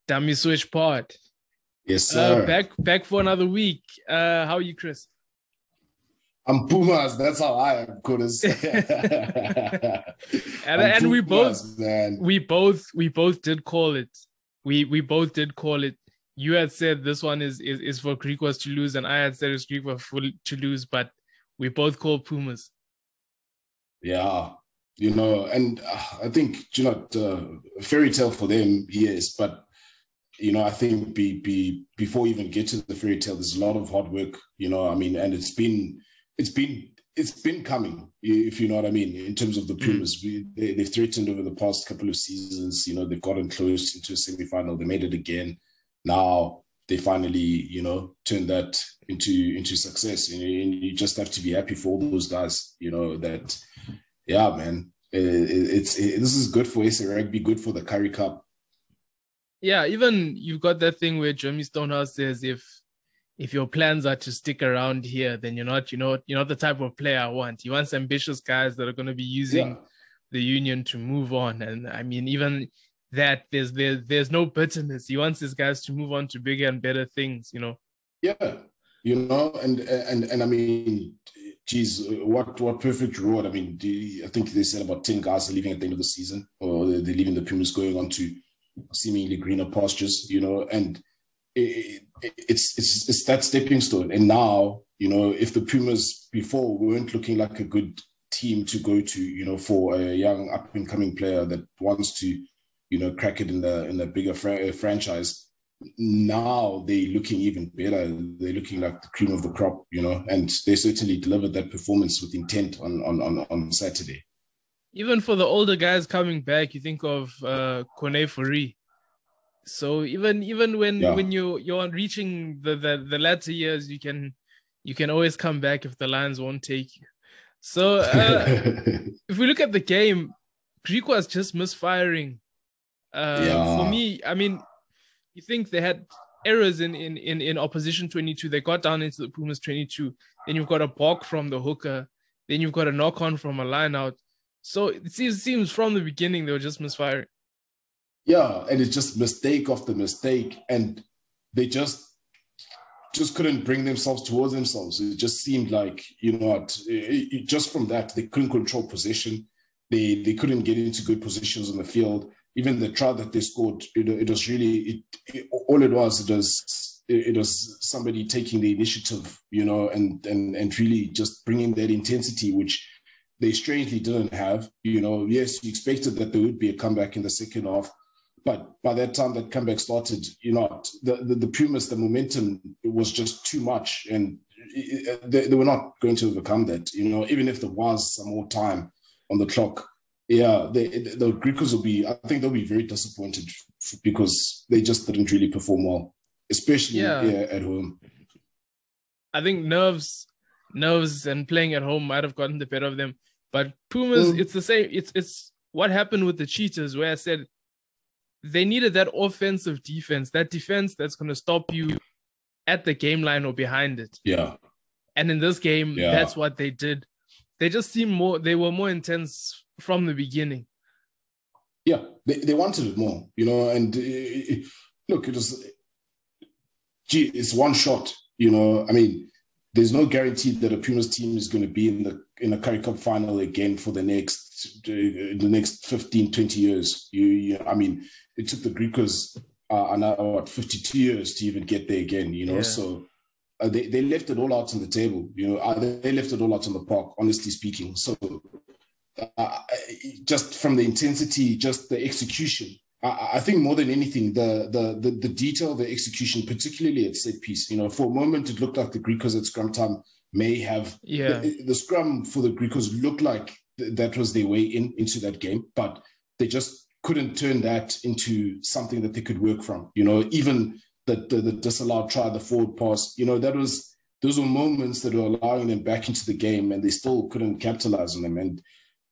Dummy Switch Pod. Yes, sir. Back for another week. How are you, Chris? I'm Pumas. That's how I am, Curtis. and Pumas, man. we both did call it. We both did call it. You had said this one is for Griquas to lose, and I had said it's Griquas to lose, but we both called Pumas. Yeah, and I think fairy tale for them, yes, but I think before we even get to the fairy tale, there's a lot of hard work, and it's been coming, if you know what I mean, in terms of the Pumas. They've threatened over the past couple of seasons. They've gotten close into a semi-final. They made it again. Now they finally, turned that into success. And you just have to be happy for all those guys, that, yeah, man, this is good for SA Rugby, good for the Currie Cup. Yeah, even you've got that thing where Jeremy Stonehouse says if your plans are to stick around here, then you're not the type of player I want. He wants ambitious guys that are going to be using the union to move on. And I mean, even that there's no bitterness. He wants his guys to move on to bigger and better things, Yeah, and I mean, geez, what perfect road. I mean, I think they said about 10 guys are leaving at the end of the season, or they're leaving the Pumas going on to seemingly greener pastures, and it's that stepping stone. And now, if the Pumas before weren't looking like a good team to go to, for a young up and coming player that wants to, crack it in the bigger franchise, now they're looking even better. They're looking like the cream of the crop, and they certainly delivered that performance with intent on Saturday. Even for the older guys coming back, you think of Pumas Currie. So even when you're reaching the latter years, you can always come back if the Lions won't take you. So if we look at the game, Griquas just misfiring. For me, I mean, you think they had errors in opposition 22. They got down into the Pumas 22. Then you've got a balk from the hooker. Then you've got a knock on from a line out. So it seems from the beginning they were just misfiring. Yeah, and it's just mistake after mistake, and they just couldn't bring themselves towards themselves. It just seemed like, just from that, they couldn't control possession. They couldn't get into good positions on the field. Even the try that they scored, it was really, it was somebody taking the initiative, and really just bringing that intensity, which they strangely didn't have. Yes, you expected that there would be a comeback in the second half, but by that time that comeback started, the Pumas, the momentum was just too much, and they were not going to overcome that. Even if there was some more time on the clock, the Griquas they'll be very disappointed because they just didn't really perform well, especially at home. I think nerves and playing at home might have gotten the better of them. But Pumas, it's the same. It's what happened with the Cheetahs, where I said they needed that offensive defense, that defense that's going to stop you at the game line or behind it. Yeah. And in this game, that's what they did. They just seemed they were more intense from the beginning. Yeah, they wanted it more, and look, it's one shot, I mean, there's no guarantee that a Pumas team is going to be in a Currie Cup final again for the next 15, 20 years. I mean, it took the Griquas 52 years to even get there again, so they left it all out on the table, they left it all out on the park, honestly speaking. So just from the intensity, just the execution, I think more than anything, the detail, the execution, particularly at set piece. For a moment, it looked like the Griquas at scrum time may have the scrum for the Griquas looked like that was their way into that game, but they just couldn't turn that into something that they could work from. Even the disallowed try, the forward pass. Those were moments that were allowing them back into the game, and they still couldn't capitalize on them. And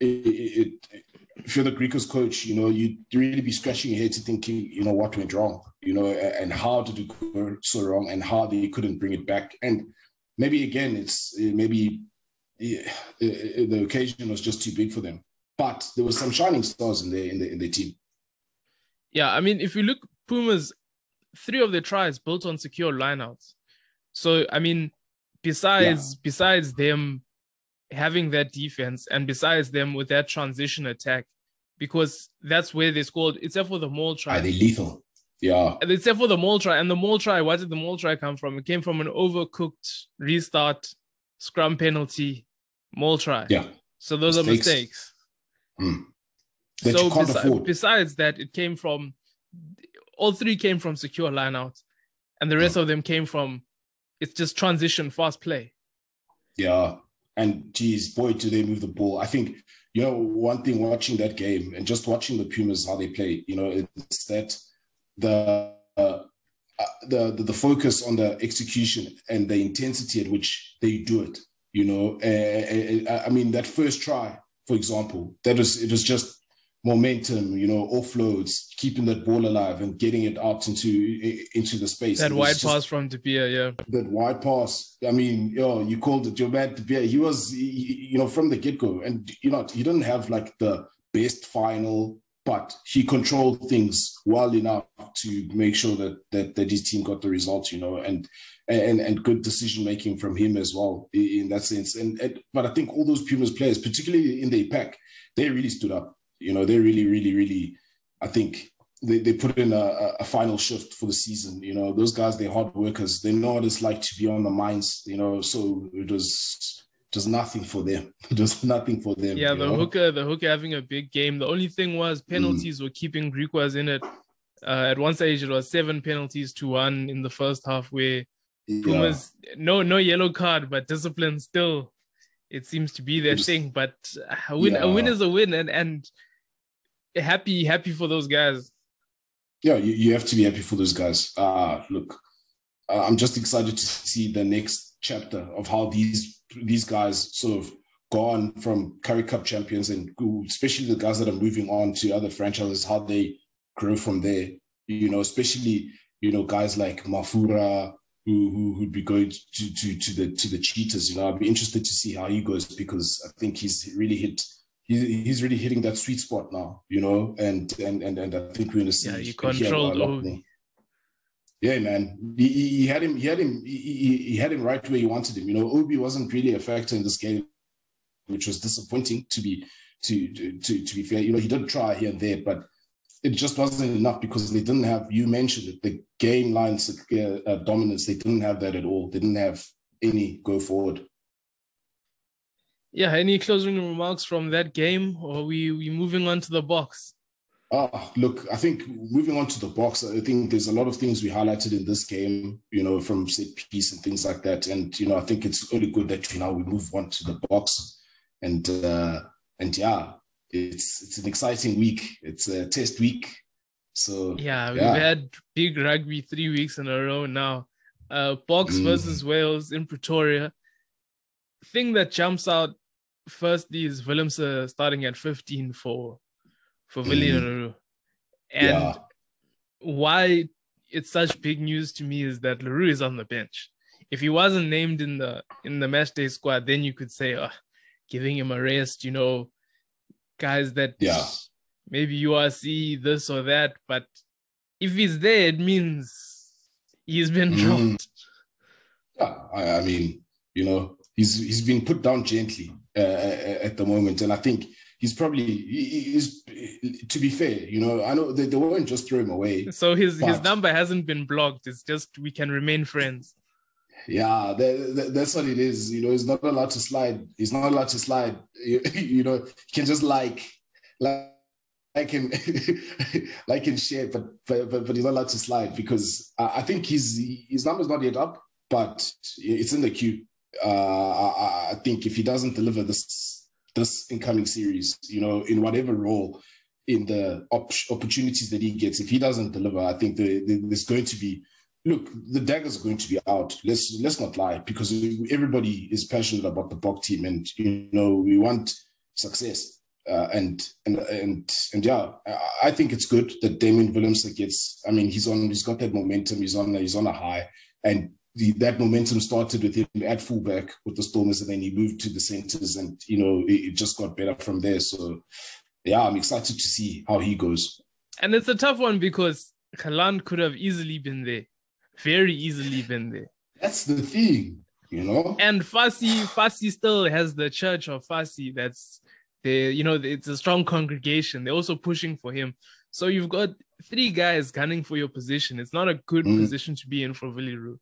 if you're the Griquas coach, you'd really be scratching your head to thinking, what went wrong, and how did it go so wrong, and how they couldn't bring it back. And maybe again, the occasion was just too big for them. But there were some shining stars in their team. Yeah, I mean, if you look, Pumas 3 of their tries built on secure lineouts. So, I mean, besides them having that defense and besides them with that transition attack, because that's where they scored, except for the maul try. Are they lethal? Yeah. Except for the maul try. And the maul try, where did the maul try come from? It came from an overcooked restart, scrum penalty, maul try. Yeah. So those are mistakes. So besides that, it came from, all 3 came from secure lineouts. And the rest of them came from, it's just transition, fast play. Yeah. And geez, boy, do they move the ball. I think, one thing watching that game and just watching the Pumas, how they play, it's that the focus on the execution and the intensity at which they do it, I mean, that first try, for example, it was just momentum, offloads, keeping that ball alive and getting it out into the space. That wide pass from De Beer, yeah. That wide pass. I mean, you called it your man De Beer. He was, from the get-go. And, he didn't have like the best final, but he controlled things well enough to make sure that his team got the results, and good decision-making from him as well in that sense. But I think all those Pumas players, particularly in the pack, they really stood up. They really, really, really, I think they put in a final shift for the season. Those guys, they're hard workers. They know what it's like to be on the mines, so it was just nothing for them. Just nothing for them. Yeah, the hooker having a big game. The only thing was penalties were keeping Griquas in it. At one stage, it was 7 penalties to 1 in the first half where Pumas, no yellow card, but discipline still, it seems to be their thing. But a win is a win, and happy for those guys. Yeah, you have to be happy for those guys. Look, I'm just excited to see the next chapter of how these guys sort of go on from Currie Cup champions, and especially the guys that are moving on to other franchises, how they grow from there. Especially guys like Mafura who'd be going to the Cheetahs. I'd be interested to see how he goes, because I think he's really hitting that sweet spot now, and I think we're going to see. Yeah, he controlled Obi. Yeah, man, he had him right where he wanted him. Obi wasn't really a factor in this game, which was disappointing to be fair. He did try here and there, but it just wasn't enough because they didn't have. You mentioned it, the game lines dominance. They didn't have that at all. They didn't have any go forward. Yeah, any closing remarks from that game, or are we moving on to the box? Look, I think moving on to the box, I think there's a lot of things we highlighted in this game, from set piece and things like that. And, I think it's only good that now we move on to the box. And yeah, it's an exciting week. It's a test week. So yeah, we've had big rugby 3 weeks in a row now. Box versus Wales in Pretoria. Thing that jumps out firstly is Willemse starting at 15 for Villiers. And why it's such big news to me is that Leroux is on the bench. If he wasn't named in the match day squad, then you could say, giving him a rest, guys that maybe URC this or that. But if he's there, it means he's been dropped. Yeah, I mean, he's been put down gently at the moment, and I think he's to be fair, I know they won't just throw him away. So his number hasn't been blocked. It's just we can remain friends. Yeah, that's what it is. He's not allowed to slide. He's not allowed to slide. He can just like him share, but he's not allowed to slide because I think his number's not yet up, but it's in the queue. I think if he doesn't deliver this incoming series, in whatever role, in the opportunities that he gets, if he doesn't deliver, I think there's going to be. Look, the daggers are going to be out. Let's not lie, because everybody is passionate about the Bok team, and we want success. And yeah, I think it's good that Damien Willemse gets. I mean, he's got that momentum. He's on a high, and that momentum started with him at fullback with the Stormers, and then he moved to the centers, and it just got better from there. So yeah, I'm excited to see how he goes. And it's a tough one because Haaland could have easily been there. Very easily been there. That's the thing, you know? And Fassi still has the church of Fassi. That's it's a strong congregation. They're also pushing for him. So you've got 3 guys gunning for your position. It's not a good position to be in for Villarreal.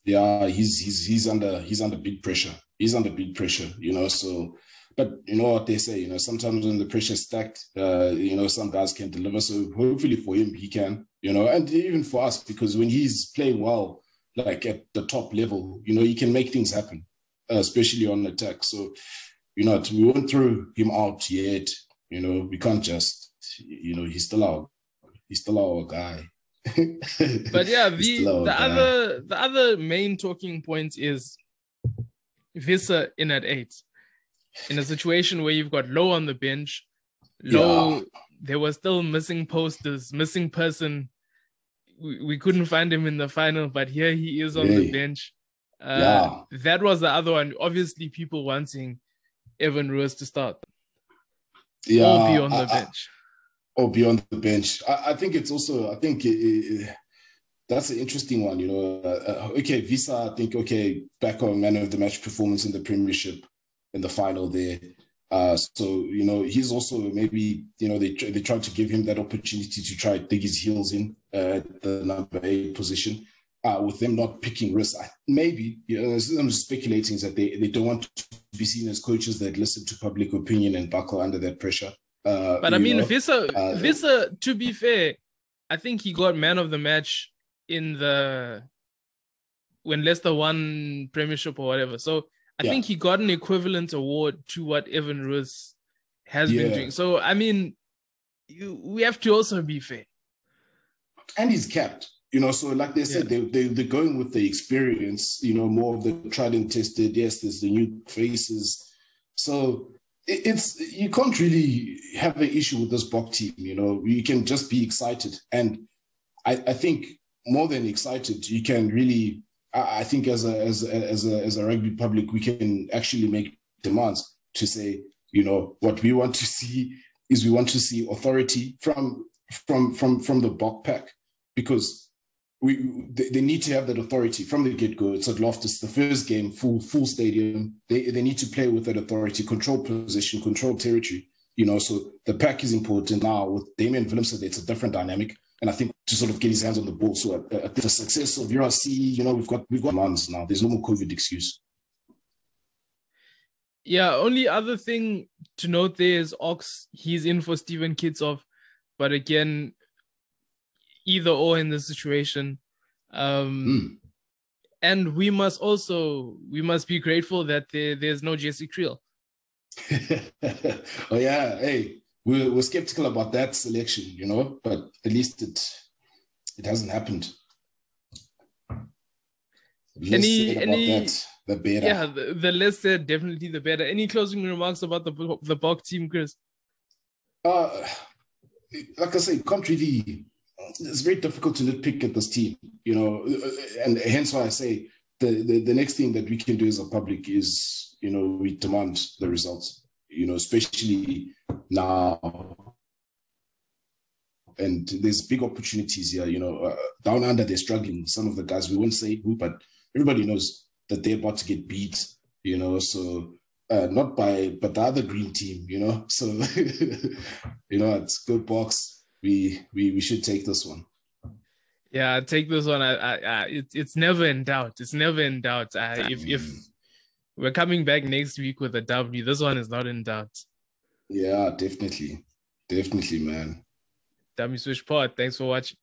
Yeah, he's under big pressure. He's under big pressure, you know. So, but you know what they say, you know, sometimes when the pressure's stacked, you know, some guys can deliver. So hopefully for him, he can, you know, and even for us, because when he's playing well, like at the top level, you know, he can make things happen, especially on attack. So, you know, we won't throw him out yet. You know, we can't just, you know, he's still our guy. But yeah, the other main talking point is Visa in at 8. In a situation where you've got Low on the bench, there were still missing posters, missing person. We couldn't find him in the final, but here he is on the bench. That was the other one. Obviously, people wanting Evan Ruiz to start. Or be on the bench. Or be on the bench. I think it's also, that's an interesting one, you know. Visa, I think, back on man of the match performance in the Premiership in the final there. So, you know, he's also maybe, you know, they tried to give him that opportunity to try dig his heels in at the number 8 position. With them not picking risks, maybe, you know, I'm just speculating, is that they don't want to be seen as coaches that listen to public opinion and buckle under that pressure. But I mean, Visa, to be fair, I think he got man of the match when Leicester won Premiership or whatever. So I think he got an equivalent award to what Evan Ruiz has been doing. So, I mean, we have to also be fair. And he's capped, you know, so like they said, they're going with the experience, you know, more of the tried and tested. Yes, there's the new faces. So you can't really have an issue with this Bok team, you know. You can just be excited. And I think more than excited, you can really, I think as a rugby public, we can actually make demands to say, you know, what we want to see is we want to see authority from the Bok pack, because they need to have that authority from the get-go. It's at Loftus, the first game, full stadium. They need to play with that authority, control position, control territory. You know, so the pack is important now. With Damian Willemse, it's a different dynamic. And I think to sort of get his hands on the ball. So the success of URC, you know, we've got months now. There's no more COVID excuse. Yeah, only other thing to note there is Ox. He's in for Steven Kitsov. But again, either or in this situation. And we must be grateful that there's no Jesse Creel. Oh yeah, hey, we're skeptical about that selection, you know, but at least it hasn't happened. The better. Yeah, the less said, definitely the better. Any closing remarks about the Bok team, Chris? Like I say, can't really. It's very difficult to nitpick at this team, you know, and hence why I say the next thing that we can do as a public is, you know, we demand the results, you know, especially now. And there's big opportunities here, you know, down under they're struggling. Some of the guys, we won't say who, but everybody knows that they're about to get beat, you know, so not but the other green team, you know, so, you know, it's good box. We should take this one. Yeah, take this one. It's never in doubt. It's never in doubt. If we're coming back next week with a W, this one is not in doubt. Yeah, definitely, man. Dummy Swish Pod. Thanks for watching.